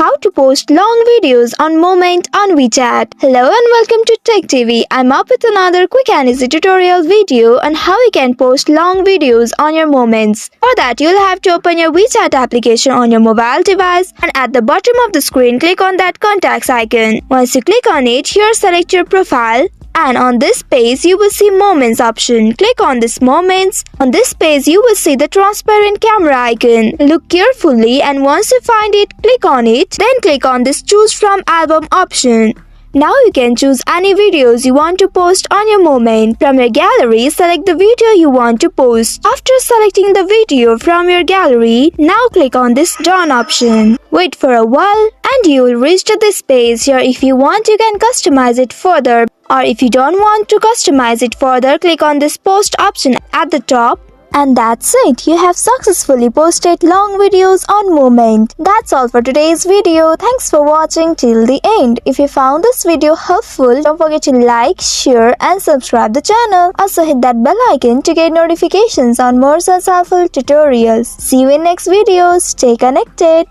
how to post long videos on Moment on WeChat. Hello and welcome to Tech TV. I'm up with another quick and easy tutorial video on how you can post long videos on your Moments. For that, you'll have to open your WeChat application on your mobile device, and at the bottom of the screen, click on that contacts icon. Once you click on it, here select your profile. And on this page, you will see Moments option. Click on this Moments. On this page, you will see the transparent camera icon. Look carefully, and once you find it, click on it. Then click on this Choose from Album option. Now you can choose any videos you want to post on your Moment. From your gallery, select the video you want to post. After selecting the video from your gallery, now click on this Done option. Wait for a while and you will reach to this page. Here, if you want, you can customize it further. Or if you don't want to customize it further, click on this Post option at the top. And that's it. You have successfully posted long videos on Moment. That's all for today's video. Thanks for watching till the end. If you found this video helpful, don't forget to like, share and subscribe the channel. Also hit that bell icon to get notifications on more such helpful tutorials. See you in next video. Stay connected.